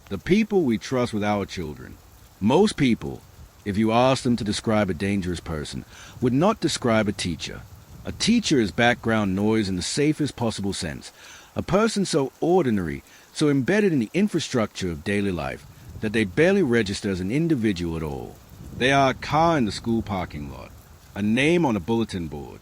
The people we trust with our children. Most people, if you ask them to describe a dangerous person, would not describe a teacher. A teacher is background noise in the safest possible sense. A person so ordinary, so embedded in the infrastructure of daily life, that they barely register as an individual at all. They are a car in the school parking lot, a name on a bulletin board,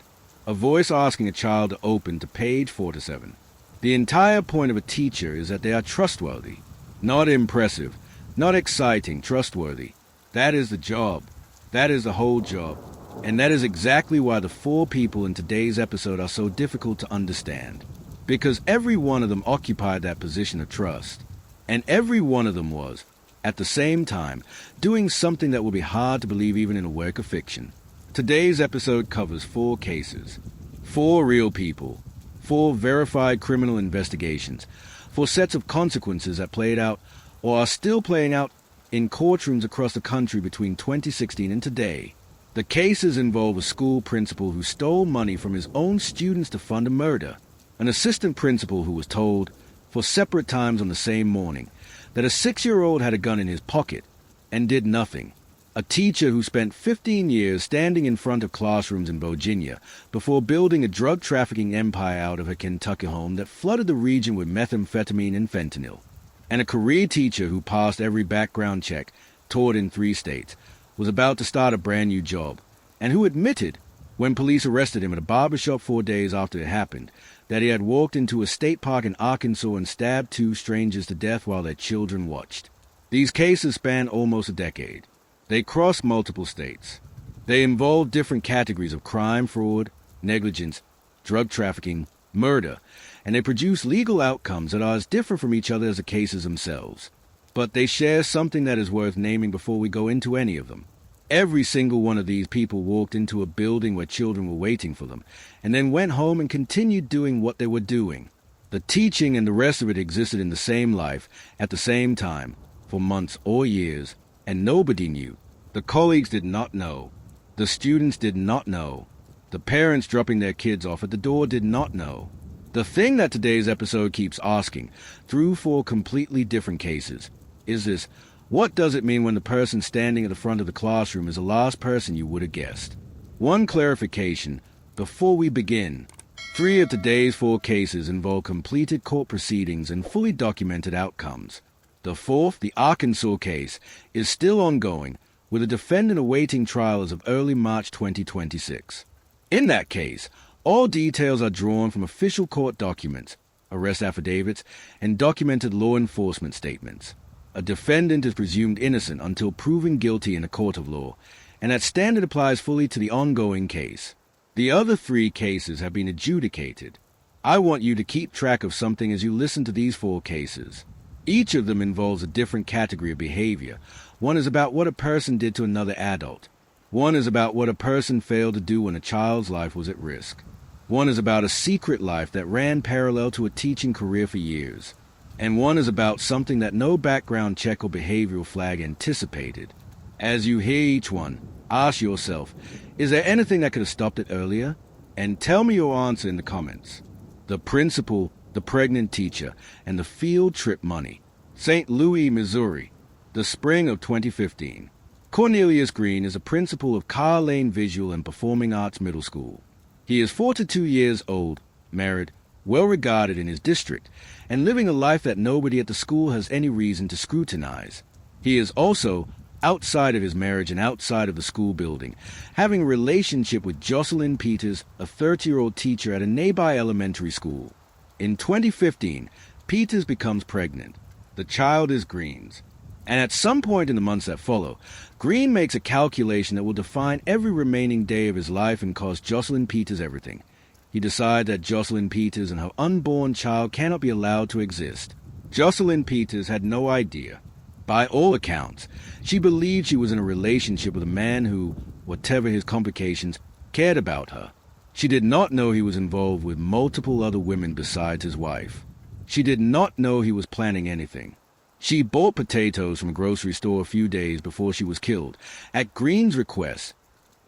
a voice asking a child to open to page 47. The entire point of a teacher is that they are trustworthy. Not impressive, not exciting, trustworthy. That is the job. That is the whole job. And that is exactly why the four people in today's episode are so difficult to understand. Because every one of them occupied that position of trust. And every one of them was, at the same time, doing something that will be hard to believe even in a work of fiction. Today's episode covers 4 cases. 4 real people. 4 verified criminal investigations. 4 sets of consequences that played out, or are still playing out, in courtrooms across the country between 2016 and today. The cases involve a school principal who stole money from his own students to fund a murder. An assistant principal who was told, for separate times on the same morning, that a 6-year-old had a gun in his pocket and did nothing. A teacher who spent 15 years standing in front of classrooms in Virginia before building a drug trafficking empire out of her Kentucky home that flooded the region with methamphetamine and fentanyl. And a career teacher who passed every background check, taught in 3 states, was about to start a brand new job, and who admitted, when police arrested him at a barbershop 4 days after it happened, that he had walked into a state park in Arkansas and stabbed 2 strangers to death while their children watched. These cases span almost a decade. They cross multiple states. They involve different categories of crime, fraud, negligence, drug trafficking, murder, and they produce legal outcomes that are as different from each other as the cases themselves. But they share something that is worth naming before we go into any of them. Every single one of these people walked into a building where children were waiting for them, and then went home and continued doing what they were doing. The teaching and the rest of it existed in the same life, at the same time, for months or years, and nobody knew. The colleagues did not know. The students did not know. The parents dropping their kids off at the door did not know. The thing that today's episode keeps asking, through 4 completely different cases, is this: what does it mean when the person standing at the front of the classroom is the last person you would have guessed? One clarification before we begin. 3 of today's 4 cases involve completed court proceedings and fully documented outcomes. The 4th, the Arkansas case, is still ongoing, with a defendant awaiting trial as of early March 2026. In that case, all details are drawn from official court documents, arrest affidavits, and documented law enforcement statements. A defendant is presumed innocent until proven guilty in a court of law, and that standard applies fully to the ongoing case. The other 3 cases have been adjudicated. I want you to keep track of something as you listen to these 4 cases. Each of them involves a different category of behavior. One is about what a person did to another adult. One is about what a person failed to do when a child's life was at risk. One is about a secret life that ran parallel to a teaching career for years. And one is about something that no background check or behavioral flag anticipated. As you hear each one, ask yourself, is there anything that could have stopped it earlier? And tell me your answer in the comments. The principal, the pregnant teacher, and the field trip money. St. Louis, Missouri, the spring of 2015. Cornelius Green is a principal of Carr Lane Visual and Performing Arts Middle School. He is 42 years old, married, well-regarded in his district, and living a life that nobody at the school has any reason to scrutinize. He is also, outside of his marriage and outside of the school building, having a relationship with Jocelyn Peters, a 30-year-old teacher at a nearby elementary school. In 2015, Peters becomes pregnant. The child is Green's. And at some point in the months that follow, Green makes a calculation that will define every remaining day of his life and cost Jocelyn Peters everything. He decides that Jocelyn Peters and her unborn child cannot be allowed to exist. Jocelyn Peters had no idea. By all accounts, she believed she was in a relationship with a man who, whatever his complications, cared about her. She did not know he was involved with multiple other women besides his wife. She did not know he was planning anything. She bought potatoes from a grocery store a few days before she was killed, at Green's request,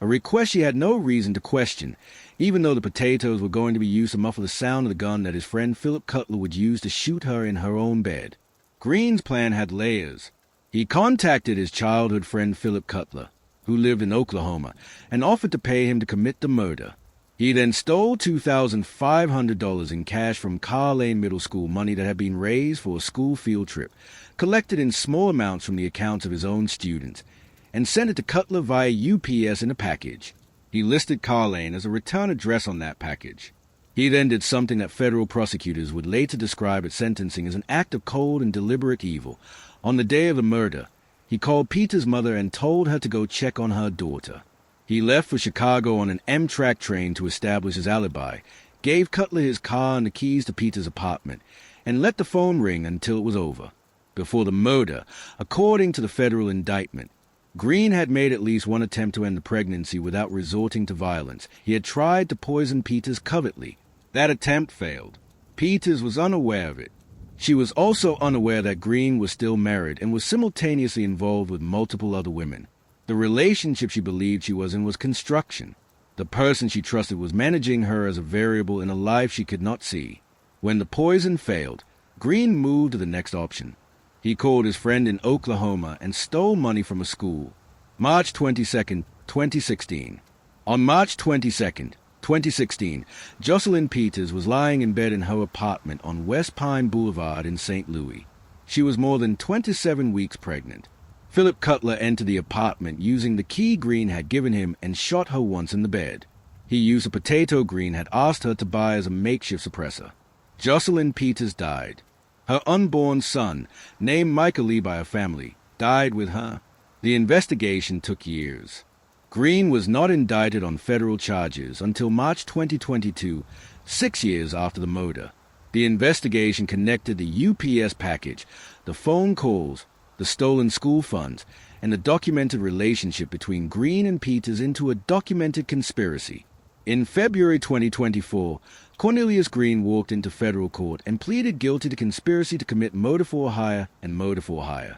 a request she had no reason to question, even though the potatoes were going to be used to muffle the sound of the gun that his friend Philip Cutler would use to shoot her in her own bed. Green's plan had layers. He contacted his childhood friend Philip Cutler, who lived in Oklahoma, and offered to pay him to commit the murder. He then stole $2,500 in cash from Carr Lane Middle School, money that had been raised for a school field trip, collected in small amounts from the accounts of his own students, and sent it to Cutler via UPS in a package. He listed Carr Lane as a return address on that package. He then did something that federal prosecutors would later describe at sentencing as an act of cold and deliberate evil. On the day of the murder, he called Peter's mother and told her to go check on her daughter. He left for Chicago on an Amtrak train to establish his alibi, gave Cutler his car and the keys to Peter's apartment, and let the phone ring until it was over. Before the murder, according to the federal indictment, Green had made at least one attempt to end the pregnancy without resorting to violence. He had tried to poison Peters covertly. That attempt failed. Peters was unaware of it. She was also unaware that Green was still married and was simultaneously involved with multiple other women. The relationship she believed she was in was construction. The person she trusted was managing her as a variable in a life she could not see. When the poison failed, Green moved to the next option. He called his friend in Oklahoma and stole money from a school. March 22, 2016. On March 22, 2016, Jocelyn Peters was lying in bed in her apartment on West Pine Boulevard in St. Louis. She was more than 27 weeks pregnant. Philip Cutler entered the apartment using the key Green had given him and shot her once in the bed. He used a potato Green had asked her to buy as a makeshift suppressor. Jocelyn Peters died. Her unborn son, named Michael Lee by her family, died with her. The investigation took years. Green was not indicted on federal charges until March 2022, 6 years after the murder. The investigation connected the UPS package, the phone calls, the stolen school funds, and the documented relationship between Green and Peters into a documented conspiracy. In February 2024, Cornelius Green walked into federal court and pleaded guilty to conspiracy to commit murder for hire and murder for hire.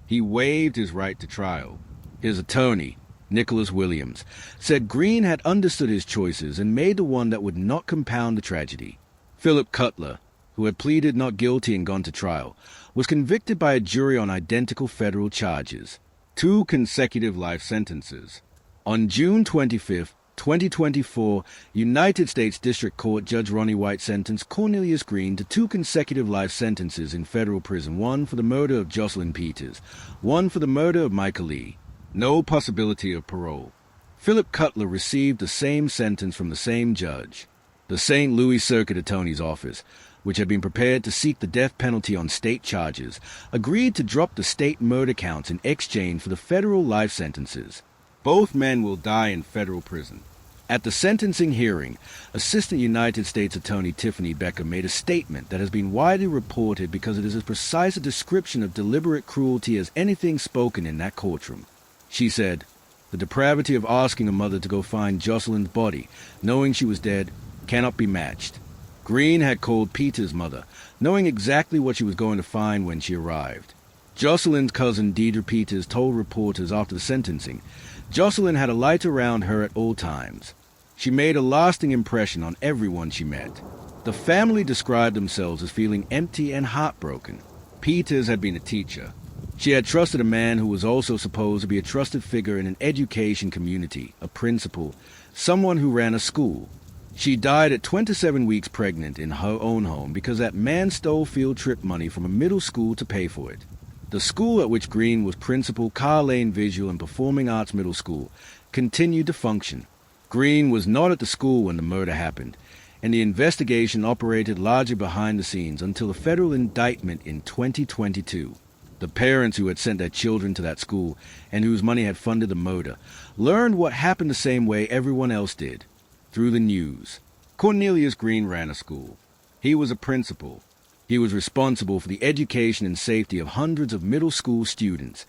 He waived his right to trial. His attorney, Nicholas Williams, said Green had understood his choices and made the one that would not compound the tragedy. Philip Cutler, who had pleaded not guilty and gone to trial, was convicted by a jury on identical federal charges, 2 consecutive life sentences. On June 25, 2024, United States District Court Judge Ronnie White sentenced Cornelius Green to 2 consecutive life sentences in federal prison, 1 for the murder of Jocelyn Peters, 1 for the murder of Michael Lee. No possibility of parole. Philip Cutler received the same sentence from the same judge. The St. Louis Circuit Attorney's Office, which had been prepared to seek the death penalty on state charges, agreed to drop the state murder counts in exchange for the federal life sentences. Both men will die in federal prison. At the sentencing hearing, Assistant United States Attorney Tiffany Becker made a statement that has been widely reported because it is as precise a description of deliberate cruelty as anything spoken in that courtroom. She said, "The depravity of asking a mother to go find Jocelyn's body, knowing she was dead, cannot be matched." Green had called Peter's mother, knowing exactly what she was going to find when she arrived. Jocelyn's cousin Deidre Peters told reporters after the sentencing, Jocelyn had a light around her at all times. She made a lasting impression on everyone she met. The family described themselves as feeling empty and heartbroken. Peters had been a teacher. She had trusted a man who was also supposed to be a trusted figure in an education community, a principal, someone who ran a school. She died at 27 weeks pregnant in her own home because that man stole field trip money from a middle school to pay for it. The school at which Green was principal, Carr Lane Visual and Performing Arts Middle School, continued to function. Green was not at the school when the murder happened, and the investigation operated largely behind the scenes until a federal indictment in 2022. The parents who had sent their children to that school and whose money had funded the murder learned what happened the same way everyone else did, through the news. Cornelius Green ran a school. He was a principal. He was responsible for the education and safety of hundreds of middle school students,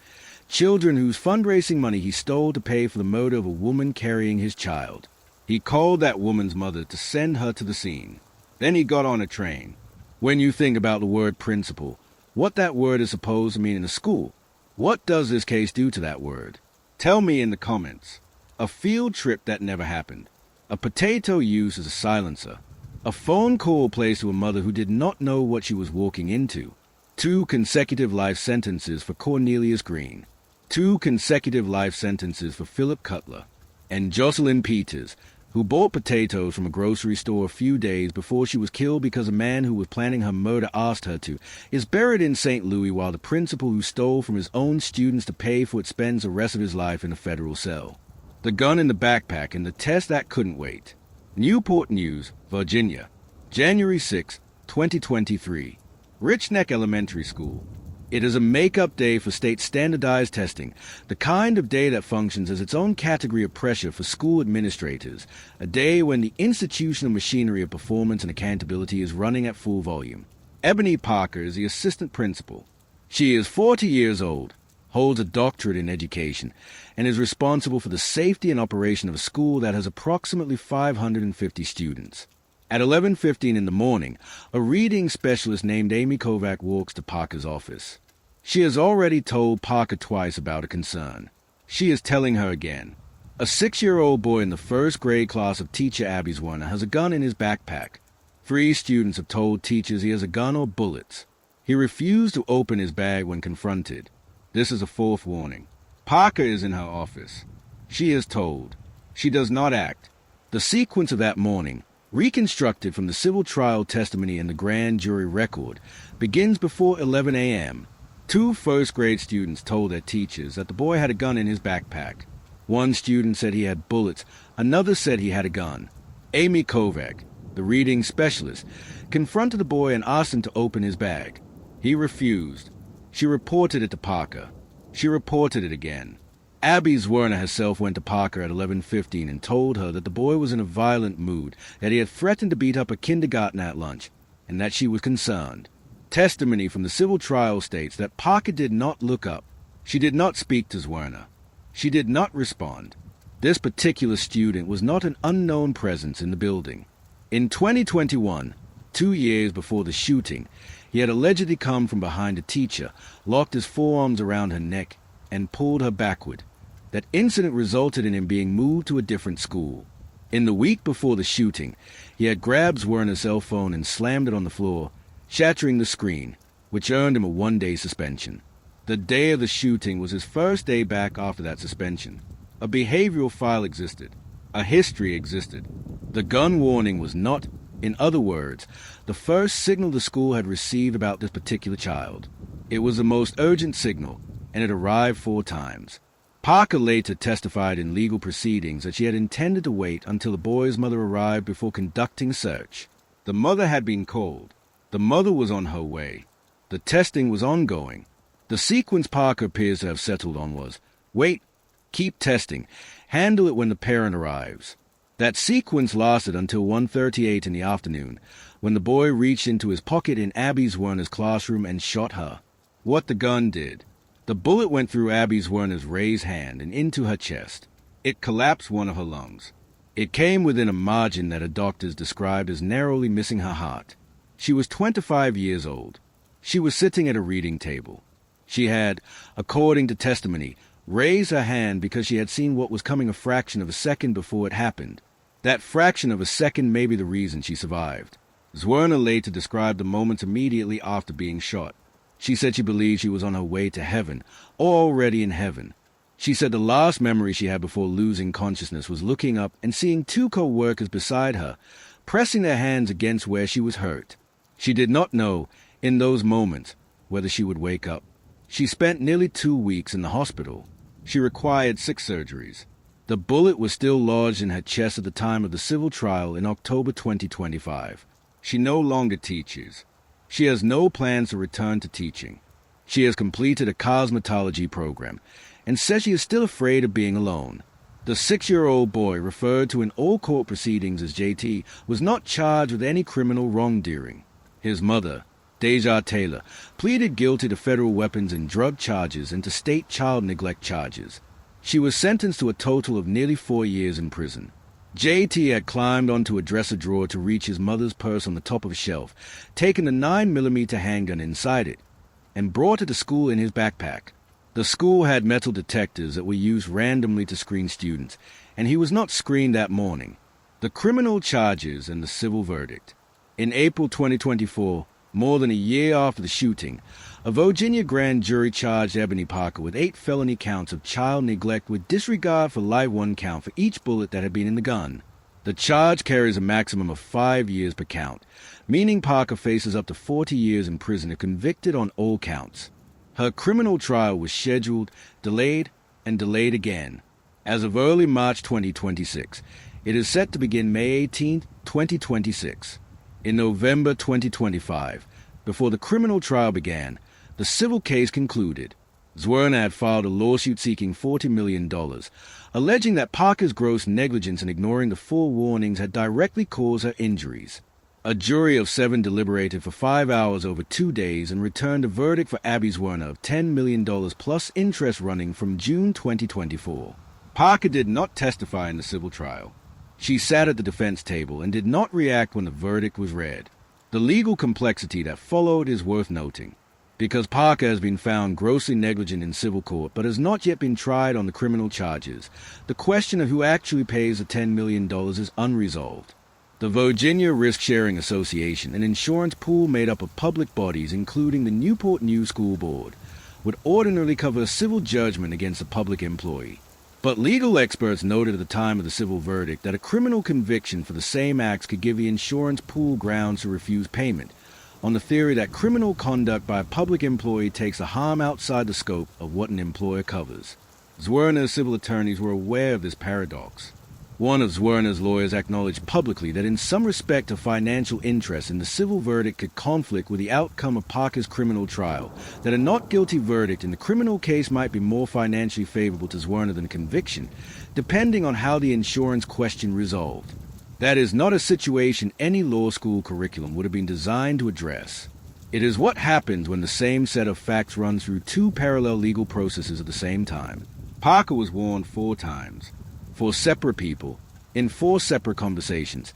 children whose fundraising money he stole to pay for the murder of a woman carrying his child. He called that woman's mother to send her to the scene. Then he got on a train. When you think about the word principal, what that word is supposed to mean in a school, what does this case do to that word? Tell me in the comments. A field trip that never happened. A potato used as a silencer. A phone call placed to a mother who did not know what she was walking into. 2 consecutive life sentences for Cornelius Green. 2 consecutive life sentences for Philip Cutler. And Jocelyn Peters, who bought potatoes from a grocery store a few days before she was killed because a man who was planning her murder asked her to, is buried in St. Louis while the principal who stole from his own students to pay for it spends the rest of his life in a federal cell. The gun in the backpack and the test that couldn't wait. Newport News, Virginia, January 6, 2023. Rich Neck Elementary School. It is a make-up day for state standardized testing, the kind of day that functions as its own category of pressure for school administrators, a day when the institutional machinery of performance and accountability is running at full volume. Ebony Parker is the assistant principal. She is 40 years old, holds a doctorate in education, and is responsible for the safety and operation of a school that has approximately 550 students. At 11:15 in the morning, a reading specialist named Amy Kovac walks to Parker's office. She has already told Parker twice about a concern. She is telling her again. A 6-year-old boy in the first grade class of teacher Abby Zwerner has a gun in his backpack. 3 students have told teachers he has a gun or bullets. He refused to open his bag when confronted. This is a 4th warning. Parker is in her office. She is told. She does not act. The sequence of that morning, reconstructed from the civil trial testimony and the grand jury record, begins before 11 a.m. 2 first-grade students told their teachers that the boy had a gun in his backpack. One student said he had bullets. Another said he had a gun. Amy Kovac, the reading specialist, confronted the boy and asked him to open his bag. He refused. She reported it to Parker. She reported it again. Abby Zwerner herself went to Parker at 11:15 and told her that the boy was in a violent mood, that he had threatened to beat up a kindergartner at lunch, and that she was concerned. Testimony from the civil trial states that Parker did not look up. She did not speak to Zwerner. She did not respond. This particular student was not an unknown presence in the building. In 2021, 2 years before the shooting, he had allegedly come from behind a teacher, locked his forearms around her neck, and pulled her backward. That incident resulted in him being moved to a different school. In the week before the shooting, he had grabbed Zwerner's cell phone and slammed it on the floor, shattering the screen, which earned him a 1-day suspension. The day of the shooting was his first day back after that suspension. A behavioral file existed. A history existed. The gun warning was not, in other words, the first signal the school had received about this particular child. It was the most urgent signal, and it arrived 4 times. Parker later testified in legal proceedings that she had intended to wait until the boy's mother arrived before conducting a search. The mother had been called. The mother was on her way. The testing was ongoing. The sequence Parker appears to have settled on was, wait, keep testing, handle it when the parent arrives. That sequence lasted until 1:38 in the afternoon, when the boy reached into his pocket in Abby Zwerner's classroom and shot her. What the gun did. The bullet went through Abby Zwerner's raised hand and into her chest. It collapsed one of her lungs. It came within a margin that her doctors described as narrowly missing her heart. She was 25 years old. She was sitting at a reading table. She had, according to testimony, raised her hand because she had seen what was coming a fraction of a second before it happened. That fraction of a second may be the reason she survived. Zwerner later described the moments immediately after being shot. She said she believed she was on her way to heaven, or already in heaven. She said the last memory she had before losing consciousness was looking up and seeing 2 co-workers beside her, pressing their hands against where she was hurt. She did not know, in those moments, whether she would wake up. She spent nearly 2 weeks in the hospital. She required 6 surgeries. The bullet was still lodged in her chest at the time of the civil trial in October 2025. She no longer teaches. She has no plans to return to teaching. She has completed a cosmetology program and says she is still afraid of being alone. The 6-year-old boy, referred to in all court proceedings as JT, was not charged with any criminal wrongdoing. His mother, Deja Taylor, pleaded guilty to federal weapons and drug charges and to state child neglect charges. She was sentenced to a total of nearly 4 years in prison. JT had climbed onto a dresser drawer to reach his mother's purse on the top of a shelf, taken a 9mm handgun inside it, and brought it to school in his backpack. The school had metal detectors that were used randomly to screen students, and he was not screened that morning. The criminal charges and the civil verdict. In April 2024, More than a year after the shooting, a Virginia grand jury charged Ebony Parker with 8 felony counts of child neglect with disregard for live 1 count for each bullet that had been in the gun. The charge carries a maximum of 5 years per count, meaning Parker faces up to 40 years in prison if convicted on all counts. Her criminal trial was scheduled, delayed, and delayed again. As of early March 2026, it is set to begin May 18, 2026. In November 2025, before the criminal trial began, the civil case concluded. Zwerner had filed a lawsuit seeking $40 million, alleging that Parker's gross negligence in ignoring the 4 warnings had directly caused her injuries. A jury of 7 deliberated for 5 hours over 2 days and returned a verdict for Abby Zwerner of $10 million plus interest running from June 2024. Parker did not testify in the civil trial. She sat at the defense table and did not react when the verdict was read. The legal complexity that followed is worth noting. Because Parker has been found grossly negligent in civil court but has not yet been tried on the criminal charges, the question of who actually pays the $10 million is unresolved. The Virginia Risk-Sharing Association, an insurance pool made up of public bodies including the Newport News School Board, would ordinarily cover a civil judgment against a public employee. But legal experts noted at the time of the civil verdict that a criminal conviction for the same acts could give the insurance pool grounds to refuse payment, on the theory that criminal conduct by a public employee takes a harm outside the scope of what an employer covers. Zwerner's civil attorneys were aware of this paradox. One of Zwerner's lawyers acknowledged publicly that in some respect a financial interest in the civil verdict could conflict with the outcome of Parker's criminal trial, that a not guilty verdict in the criminal case might be more financially favorable to Zwerner than conviction, depending on how the insurance question resolved. That is not a situation any law school curriculum would have been designed to address. It is what happens when the same set of facts run through 2 parallel legal processes at the same time. Parker was warned 4 times. 4 separate people, in 4 separate conversations,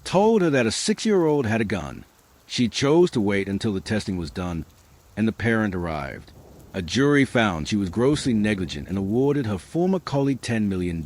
told her that a 6-year-old had a gun. She chose to wait until the testing was done and the parent arrived. A jury found she was grossly negligent and awarded her former colleague $10 million.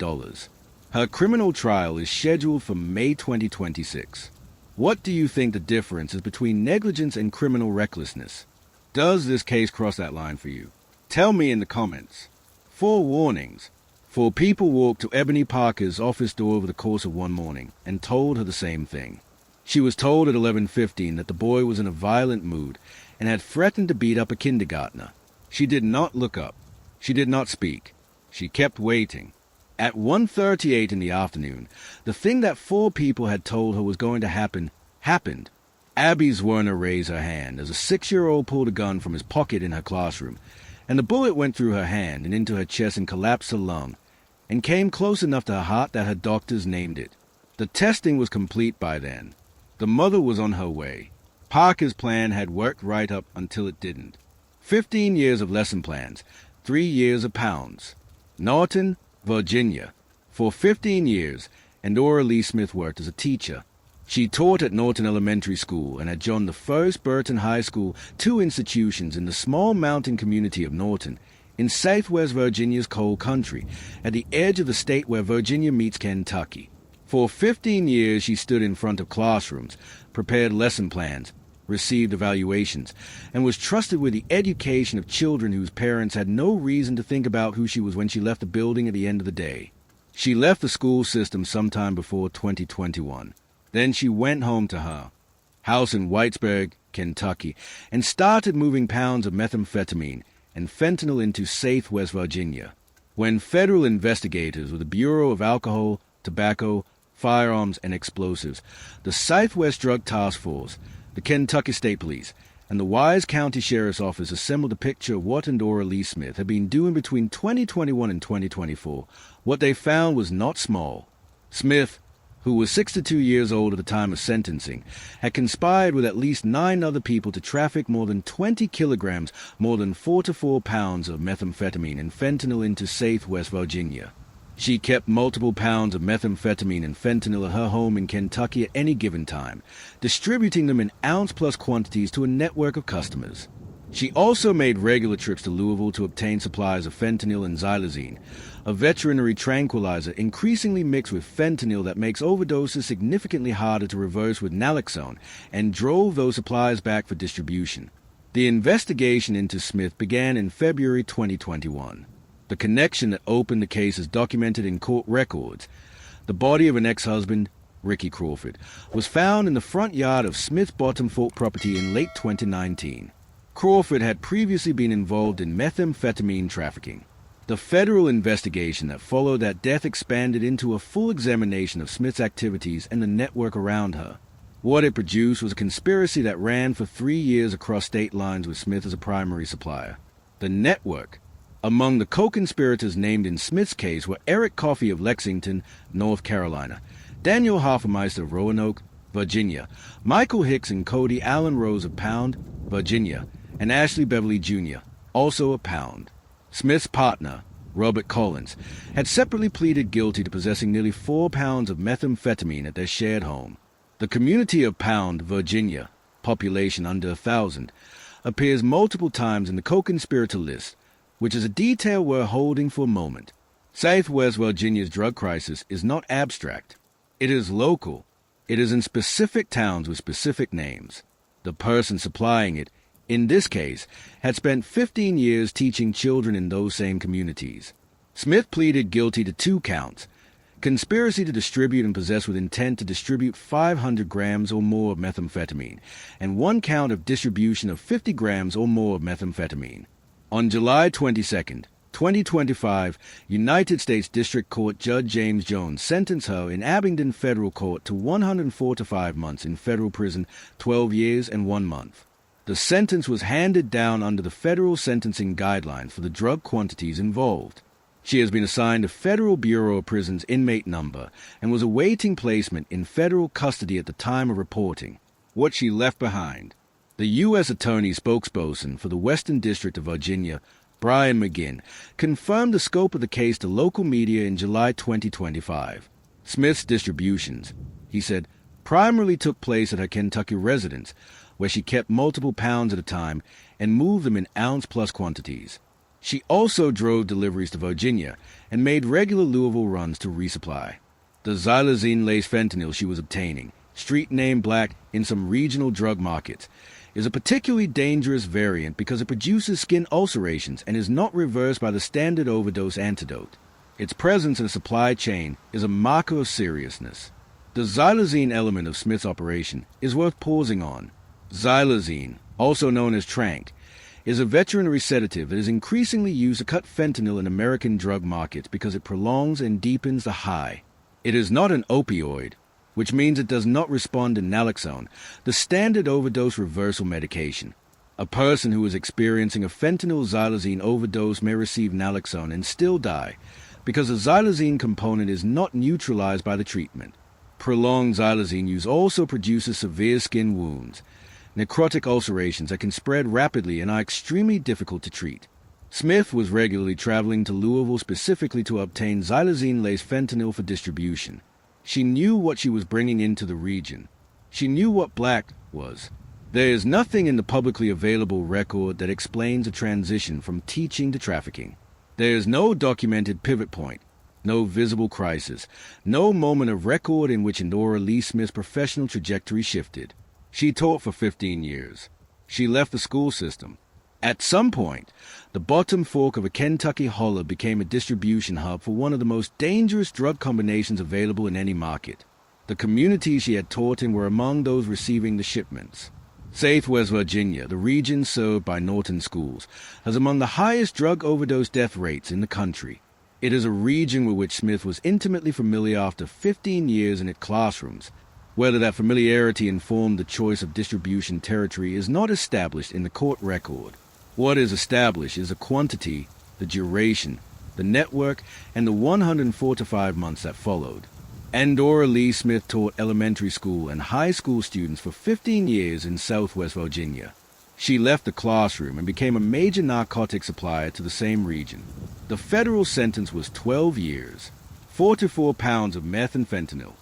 Her criminal trial is scheduled for May 2026. What do you think the difference is between negligence and criminal recklessness? Does this case cross that line for you? Tell me in the comments. 4 warnings. 4 people walked to Ebony Parker's office door over the course of one morning and told her the same thing. She was told at 11:15 that the boy was in a violent mood and had threatened to beat up a kindergartner. She did not look up. She did not speak. She kept waiting. At 1:38 in the afternoon, the thing that 4 people had told her was going to happen, happened. Abby Zwerner raised her hand as a 6-year-old pulled a gun from his pocket in her classroom, and the bullet went through her hand and into her chest and collapsed her lung, and came close enough to her heart that her doctors named it. The testing was complete by then. The mother was on her way. Parker's plan had worked right up until it didn't. 15 years of lesson plans, 3 years of pounds. Norton, Virginia. For 15 years, Endora Lee Smith worked as a teacher. She taught at Norton Elementary School and had joined the first Burton High School, 2 institutions in the small mountain community of Norton, in southwest Virginia's coal country, at the edge of the state where Virginia meets Kentucky. For 15 years she stood in front of classrooms, prepared lesson plans, received evaluations, and was trusted with the education of children whose parents had no reason to think about who she was when she left the building at the end of the day. She left the school system sometime before 2021. Then she went home to her house in Whitesburg, Kentucky, and started moving pounds of methamphetamine and fentanyl into southwest Virginia. When federal investigators with the Bureau of Alcohol, Tobacco, Firearms, and Explosives, the Southwest Drug Task Force, the Kentucky State Police, and the Wise County Sheriff's Office assembled a picture of what Endora Lee Smith had been doing between 2021 and 2024, what they found was not small. Smith, who was 62 years old at the time of sentencing, had conspired with at least 9 other people to traffic more than 20 kilograms, more than 4 to 4 pounds of methamphetamine and fentanyl into southwest Virginia. She kept multiple pounds of methamphetamine and fentanyl at her home in Kentucky at any given time, distributing them in ounce-plus quantities to a network of customers. She also made regular trips to Louisville to obtain supplies of fentanyl and xylazine, a veterinary tranquilizer increasingly mixed with fentanyl that makes overdoses significantly harder to reverse with naloxone, and drove those supplies back for distribution. The investigation into Smith began in February 2021. The connection that opened the case is documented in court records. The body of an ex-husband, Ricky Crawford, was found in the front yard of Smith's Bottom Fork property in late 2019. Crawford had previously been involved in methamphetamine trafficking. The federal investigation that followed that death expanded into a full examination of Smith's activities and the network around her. What it produced was a conspiracy that ran for 3 years across state lines with Smith as a primary supplier. The network. Among the co-conspirators named in Smith's case were Eric Coffey of Lexington, North Carolina, Daniel Hofmeister of Roanoke, Virginia, Michael Hicks and Cody Allen Rose of Pound, Virginia, and Ashley Beverly Jr., also of Pound. Smith's partner, Robert Collins, had separately pleaded guilty to possessing nearly 4 pounds of methamphetamine at their shared home. The community of Pound, Virginia, population under 1,000, appears multiple times in the co-conspirator list, which is a detail we're holding for a moment. Southwest Virginia's drug crisis is not abstract. It is local. It is in specific towns with specific names. The person supplying it, in this case, had spent 15 years teaching children in those same communities. Smith pleaded guilty to 2 counts: conspiracy to distribute and possess with intent to distribute 500 grams or more of methamphetamine, and 1 count of distribution of 50 grams or more of methamphetamine. On July 22, 2025, United States District Court Judge James Jones sentenced her in Abingdon Federal Court to 104 to 5 months in federal prison, 12 years and 1 month. The sentence was handed down under the federal sentencing guidelines for the drug quantities involved. She has been assigned a Federal Bureau of Prisons inmate number and was awaiting placement in federal custody at the time of reporting. What she left behind. The U.S. Attorney spokesperson for the Western District of Virginia, Brian McGinn, confirmed the scope of the case to local media in July 2025. Smith's distributions, he said, primarily took place at her Kentucky residence, where she kept multiple pounds at a time and moved them in ounce-plus quantities. She also drove deliveries to Virginia and made regular Louisville runs to resupply. The xylazine-laced fentanyl she was obtaining, street name Black in some regional drug markets, is a particularly dangerous variant because it produces skin ulcerations and is not reversed by the standard overdose antidote. Its presence in the supply chain is a marker of seriousness. The xylazine element of Smith's operation is worth pausing on. Xylazine, also known as Tranq, is a veterinary sedative that is increasingly used to cut fentanyl in American drug markets because it prolongs and deepens the high. It is not an opioid, which means it does not respond to naloxone, the standard overdose reversal medication. A person who is experiencing a fentanyl-xylazine overdose may receive naloxone and still die because the xylazine component is not neutralized by the treatment. Prolonged xylazine use also produces severe skin wounds, necrotic ulcerations that can spread rapidly and are extremely difficult to treat. Smith was regularly traveling to Louisville specifically to obtain xylazine-laced fentanyl for distribution. She knew what she was bringing into the region. She knew what Black was. There is nothing in the publicly available record that explains a transition from teaching to trafficking. There is no documented pivot point, no visible crisis, no moment of record in which Endora Lee Smith's professional trajectory shifted. She taught for 15 years. She left the school system. At some point, the bottom fork of a Kentucky holler became a distribution hub for one of the most dangerous drug combinations available in any market. The communities she had taught in were among those receiving the shipments. Southwest Virginia, the region served by Norton schools, has among the highest drug overdose death rates in the country. It is a region with which Smith was intimately familiar after 15 years in its classrooms. Whether that familiarity informed the choice of distribution territory is not established in the court record. What is established is the quantity, the duration, the network, and the 104 to 5 months that followed. Endora Lee Smith taught elementary school and high school students for 15 years in Southwest Virginia. She left the classroom and became a major narcotic supplier to the same region. The federal sentence was 12 years, 44 pounds of meth and fentanyl,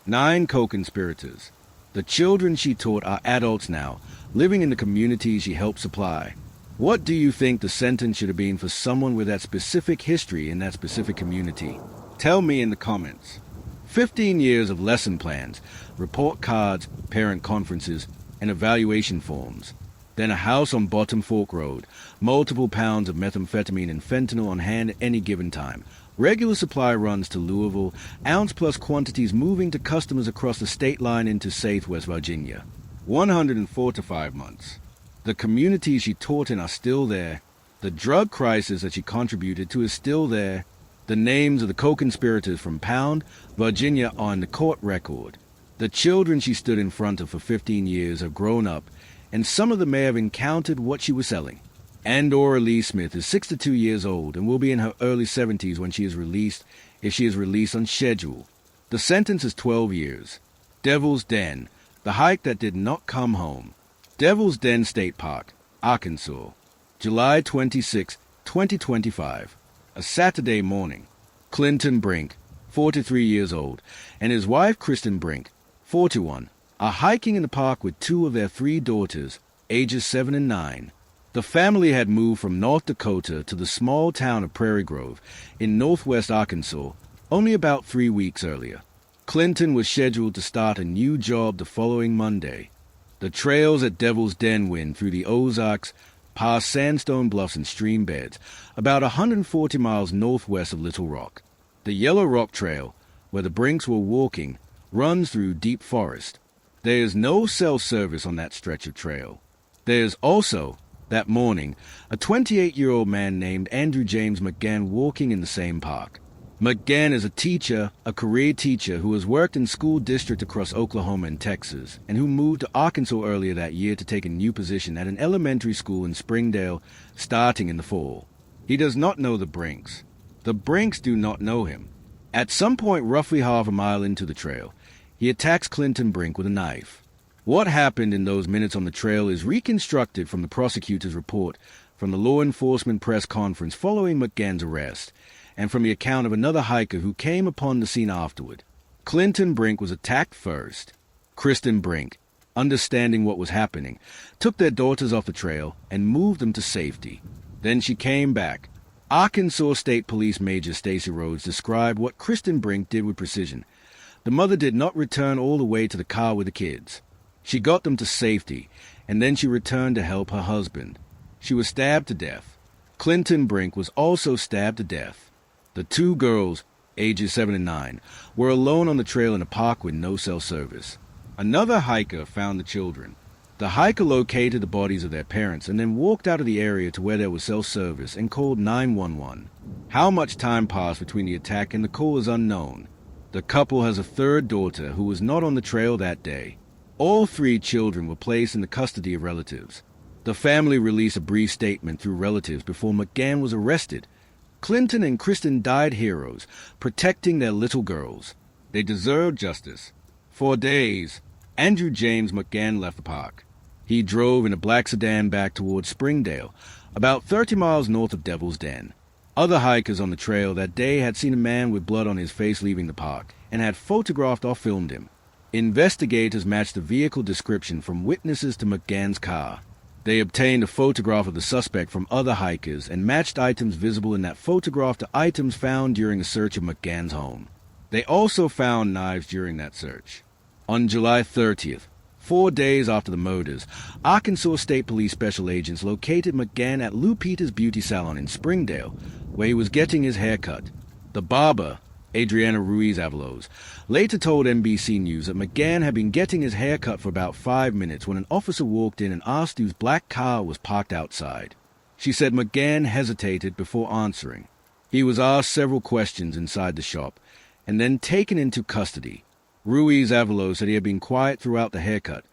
9 co-conspirators. The children she taught are adults now, living in the communities she helped supply. What do you think the sentence should have been for someone with that specific history in that specific community? Tell me in the comments. 15 years of lesson plans, report cards, parent conferences, and evaluation forms. Then a house on Bottom Fork Road, multiple pounds of methamphetamine and fentanyl on hand at any given time. Regular supply runs to Louisville, ounce plus quantities moving to customers across the state line into safe West Virginia. 104 to 5 months. The communities she taught in are still there. The drug crisis that she contributed to is still there. The names of the co-conspirators from Pound, Virginia are on the court record. The children she stood in front of for 15 years have grown up, and some of them may have encountered what she was selling. Andorra Lee Smith is 62 years old and will be in her early 70s when she is released, if she is released on schedule. The sentence is 12 years. Devil's Den, the hike that did not come home. Devil's Den State Park, Arkansas, July 26, 2025. A Saturday morning. Clinton Brink, 43 years old, and his wife Kristen Brink, 41, are hiking in the park with two of their three daughters, ages 7 and 9. The family had moved from North Dakota to the small town of Prairie Grove in northwest Arkansas only about 3 weeks earlier. Clinton was scheduled to start a new job the following Monday. The trails at Devil's Den wind through the Ozarks, past sandstone bluffs and stream beds, about 140 miles northwest of Little Rock. The Yellow Rock Trail, where the Brinks were walking, runs through deep forest. There is no cell service on that stretch of trail. There is also, that morning, a 28-year-old man named Andrew James McGann walking in the same park. McGann is a teacher, a career teacher who has worked in school districts across Oklahoma and Texas, and who moved to Arkansas earlier that year to take a new position at an elementary school in Springdale, starting in the fall. He does not know the Brinks. The Brinks do not know him. At some point roughly half a mile into the trail, he attacks Clinton Brink with a knife. What happened in those minutes on the trail is reconstructed from the prosecutor's report, from the law enforcement press conference following McGann's arrest, and from the account of another hiker who came upon the scene afterward. Clinton Brink was attacked first. Kristen Brink, understanding what was happening, took their daughters off the trail and moved them to safety. Then she came back. Arkansas State Police Major Stacy Rhodes described what Kristen Brink did with precision. The mother did not return all the way to the car with the kids. She got them to safety, and then she returned to help her husband. She was stabbed to death. Clinton Brink was also stabbed to death. The two girls, ages 7 and 9, were alone on the trail in a park with no cell service. Another hiker found the children. The hiker located the bodies of their parents and then walked out of the area to where there was cell service and called 911. How much time passed between the attack and the call is unknown. The couple has a third daughter who was not on the trail that day. All three children were placed in the custody of relatives. The family released a brief statement through relatives before McGann was arrested. Clinton and Kristen died heroes, protecting their little girls. They deserved justice. For days, Andrew James McGann left the park. He drove in a black sedan back towards Springdale, about 30 miles north of Devil's Den. Other hikers on the trail that day had seen a man with blood on his face leaving the park and had photographed or filmed him. Investigators matched the vehicle description from witnesses to McGann's car. They obtained a photograph of the suspect from other hikers and matched items visible in that photograph to items found during a search of McGann's home. They also found knives during that search. On July 30th, 4 days after the murders, Arkansas State Police special agents located McGann at Lou Peters Beauty Salon in Springdale, where he was getting his hair cut. The barber, Adriana Ruiz-Avalos, later told NBC News that McGann had been getting his hair cut for about 5 minutes when an officer walked in and asked whose black car was parked outside. She said McGann hesitated before answering. He was asked several questions inside the shop and then taken into custody. Ruiz-Avalos said he had been quiet throughout the haircut,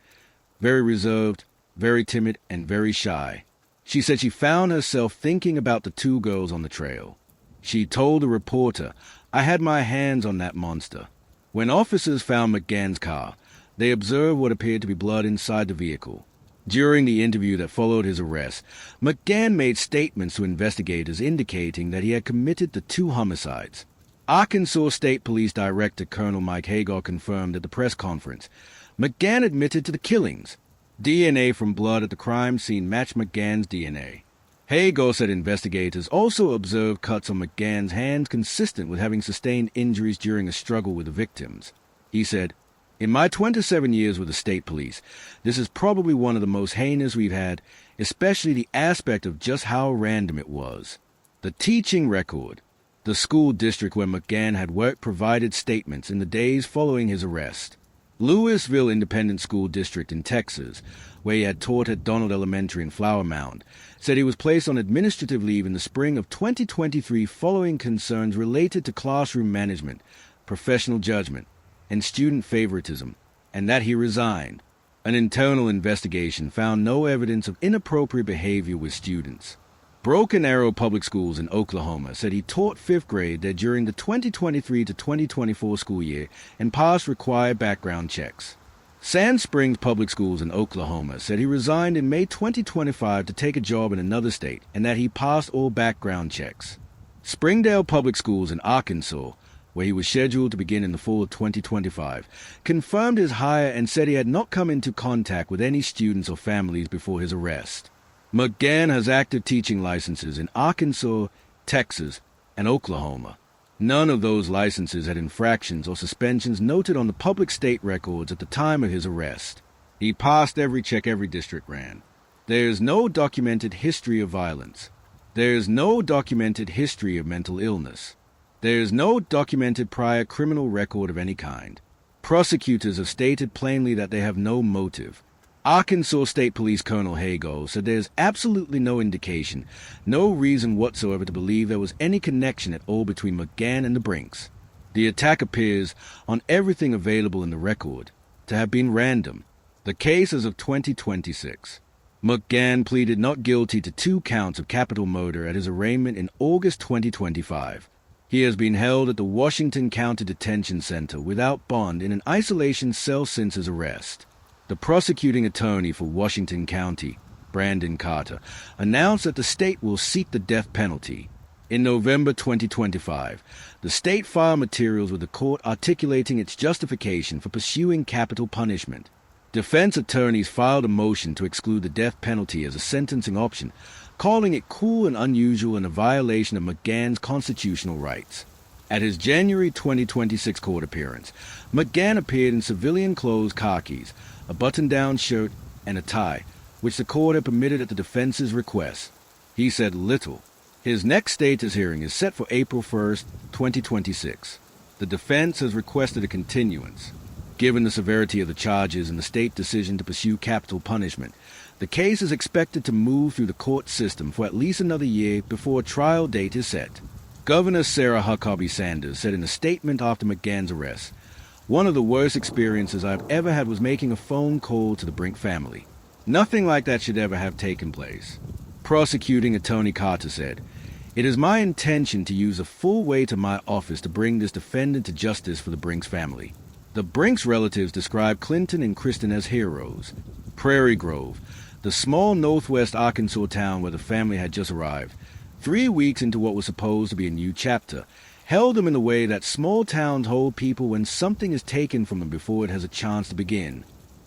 very reserved, very timid, and very shy. She said she found herself thinking about the two girls on the trail. She told a reporter, "I had my hands on that monster." When officers found McGann's car, they observed what appeared to be blood inside the vehicle. During the interview that followed his arrest, McGann made statements to investigators indicating that he had committed the two homicides. Arkansas State Police Director Colonel Mike Hagar confirmed at the press conference. McGann admitted to the killings. DNA from blood at the crime scene matched McGann's DNA. Hago said investigators also observed cuts on McGann's hands consistent with having sustained injuries during a struggle with the victims. He said, "In my 27 years with the state police, this is probably one of the most heinous we've had, especially the aspect of just how random it was." The teaching record. The school district where McGann had worked provided statements in the days following his arrest. Louisville Independent School District in Texas, where he had taught at Donald Elementary in Flower Mound, said he was placed on administrative leave in the spring of 2023 following concerns related to classroom management, professional judgment, and student favoritism, and that he resigned. An internal investigation found no evidence of inappropriate behavior with students. Broken Arrow Public Schools in Oklahoma said he taught 5th grade there during the 2023 to 2024 school year and passed required background checks. Sand Springs Public Schools in Oklahoma said he resigned in May 2025 to take a job in another state and that he passed all background checks. Springdale Public Schools in Arkansas, where he was scheduled to begin in the fall of 2025, confirmed his hire and said he had not come into contact with any students or families before his arrest. McGann has active teaching licenses in Arkansas, Texas, and Oklahoma. None of those licenses had infractions or suspensions noted on the public state records at the time of his arrest. He passed every check every district ran. There is no documented history of violence. There is no documented history of mental illness. There is no documented prior criminal record of any kind. Prosecutors have stated plainly that they have no motive. Arkansas State Police Colonel Hago said there is absolutely no indication, no reason whatsoever to believe there was any connection at all between McGann and the Brinks. The attack appears, on everything available in the record, to have been random. The case is of 2026. McGann pleaded not guilty to 2 counts of capital murder at his arraignment in August 2025. He has been held at the Washington County Detention Center without bond in an isolation cell since his arrest. The prosecuting attorney for Washington County, Brandon Carter, announced that the state will seek the death penalty. In November 2025, the state filed materials with the court articulating its justification for pursuing capital punishment. Defense attorneys filed a motion to exclude the death penalty as a sentencing option, calling it cruel and unusual and a violation of McGann's constitutional rights. At his January 2026 court appearance, McGann appeared in civilian clothes khakis, a button-down shirt, and a tie, which the court had permitted at the defense's request. He said little. His next status hearing is set for April 1st, 2026. The defense has requested a continuance. Given the severity of the charges and the state decision to pursue capital punishment, the case is expected to move through the court system for at least another year before a trial date is set. Governor Sarah Huckabee Sanders said in a statement after McGann's arrest, "One of the worst experiences I've ever had was making a phone call to the Brink family. Nothing like that should ever have taken place." Prosecuting attorney Carter said, "It is my intention to use the full weight of my office to bring this defendant to justice for the Brinks family." The Brinks relatives described Clinton and Kristen as heroes. Prairie Grove, the small northwest Arkansas town where the family had just arrived, 3 weeks into what was supposed to be a new chapter, held them in the way that small towns hold people when something is taken from them before it has a chance to begin.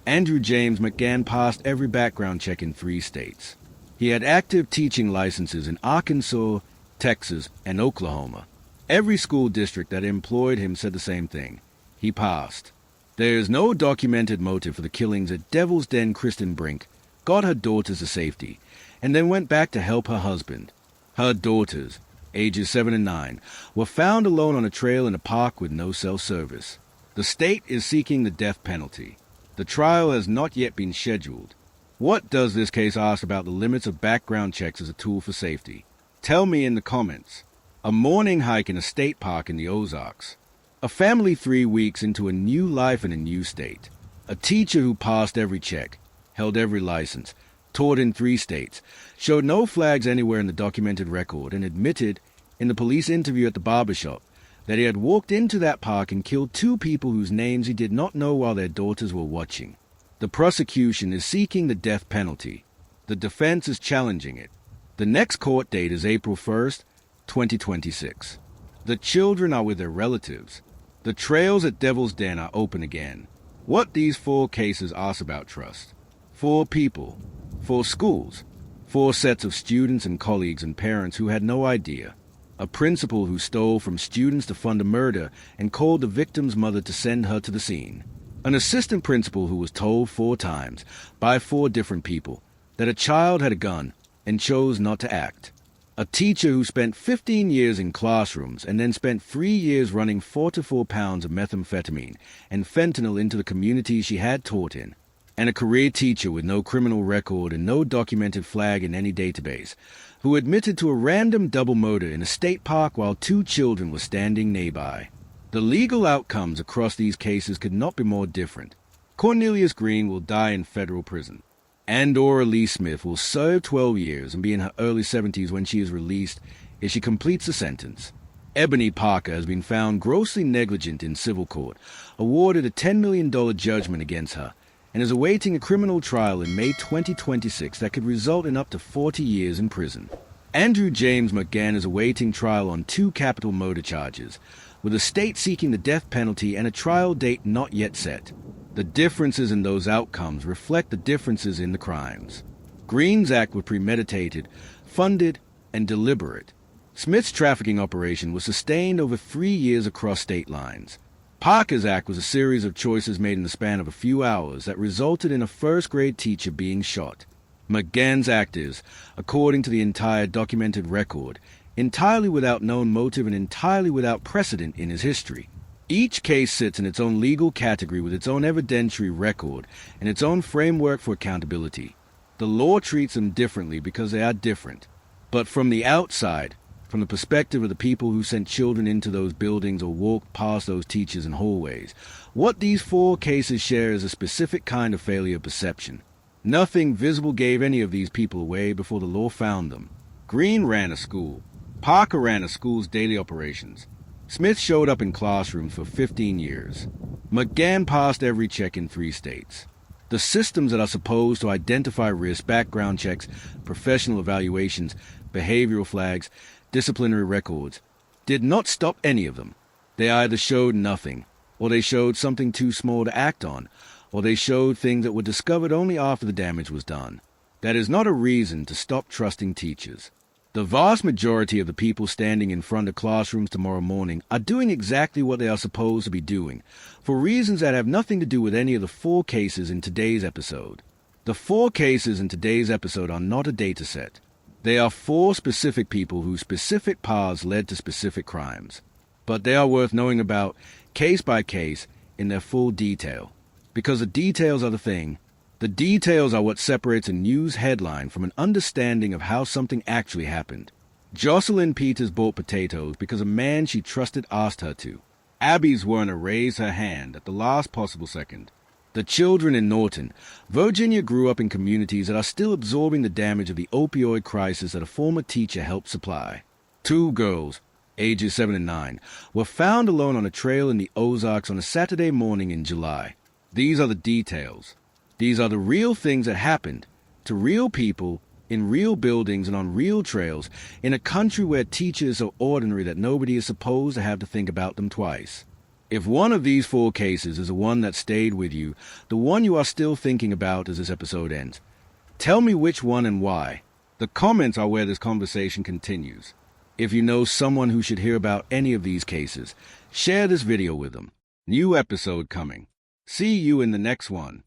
Andrew James McGann passed every background check in 3 states. He had active teaching licenses in Arkansas, Texas, and Oklahoma. Every school district that employed him said the same thing. He passed. There is no documented motive for the killings at Devil's Den. Kristen Brink got her daughters to safety, and then went back to help her husband. Her daughters, ages 7 and 9, were found alone on a trail in a park with no cell service. The state is seeking the death penalty. The trial has not yet been scheduled. What does this case ask about the limits of background checks as a tool for safety? Tell me in the comments. A morning hike in a state park in the Ozarks. A family 3 weeks into a new life in a new state. A teacher who passed every check, held every license, taught in 3 states, showed no flags anywhere in the documented record, and admitted, in the police interview at the barbershop, that he had walked into that park and killed 2 people whose names he did not know while their daughters were watching. The prosecution is seeking the death penalty. The defense is challenging it. The next court date is April 1st, 2026. The children are with their relatives. The trails at Devil's Den are open again. What these 4 cases ask about trust. 4 people. 4 schools. 4 sets of students and colleagues and parents who had no idea. A principal who stole from students to fund a murder and called the victim's mother to send her to the scene. An assistant principal who was told 4 times by 4 different people that a child had a gun and chose not to act. A teacher who spent 15 years in classrooms and then spent 3 years running 4 to 4 pounds of methamphetamine and fentanyl into the communities she had taught in. And a career teacher with no criminal record and no documented flag in any database, who admitted to a random double murder in a state park while 2 children were standing nearby. The legal outcomes across these cases could not be more different. Cornelius Green will die in federal prison. Andorra Lee Smith will serve 12 years and be in her early 70s when she is released if she completes the sentence. Ebony Parker has been found grossly negligent in civil court, awarded a $10 million judgment against her, and is awaiting a criminal trial in May 2026 that could result in up to 40 years in prison. Andrew James McGann is awaiting trial on 2 capital murder charges, with the state seeking the death penalty and a trial date not yet set. The differences in those outcomes reflect the differences in the crimes. Green's act was premeditated, funded, and deliberate. Smith's trafficking operation was sustained over 3 years across state lines. Parker's act was a series of choices made in the span of a few hours that resulted in a first-grade teacher being shot. McGann's act is, according to the entire documented record, entirely without known motive and entirely without precedent in his history. Each case sits in its own legal category with its own evidentiary record and its own framework for accountability. The law treats them differently because they are different. But from the outside, from the perspective of the people who sent children into those buildings or walked past those teachers in hallways, what these 4 cases share is a specific kind of failure of perception. Nothing visible gave any of these people away before the law found them. Green ran a school. Parker ran a school's daily operations. Smith showed up in classrooms for 15 years. McGann passed every check in 3 states. The systems that are supposed to identify risk, background checks, professional evaluations, behavioral flags, disciplinary records, did not stop any of them. They either showed nothing, or they showed something too small to act on, or they showed things that were discovered only after the damage was done. That is not a reason to stop trusting teachers. The vast majority of the people standing in front of classrooms tomorrow morning are doing exactly what they are supposed to be doing, for reasons that have nothing to do with any of the 4 cases in today's episode. The 4 cases in today's episode are not a data set. They are 4 specific people whose specific paths led to specific crimes. But they are worth knowing about, case by case, in their full detail. Because the details are the thing. The details are what separates a news headline from an understanding of how something actually happened. Jocelyn Peters bought potatoes because a man she trusted asked her to. Abby's Werner raised her hand at the last possible second. The children in Norton, Virginia, grew up in communities that are still absorbing the damage of the opioid crisis that a former teacher helped supply. 2 girls, ages 7 and 9, were found alone on a trail in the Ozarks on a Saturday morning in July. These are the details. These are the real things that happened to real people in real buildings and on real trails in a country where teachers are ordinary that nobody is supposed to have to think about them twice. If one of these 4 cases is the one that stayed with you, the one you are still thinking about as this episode ends, tell me which one and why. The comments are where this conversation continues. If you know someone who should hear about any of these cases, share this video with them. New episode coming. See you in the next one.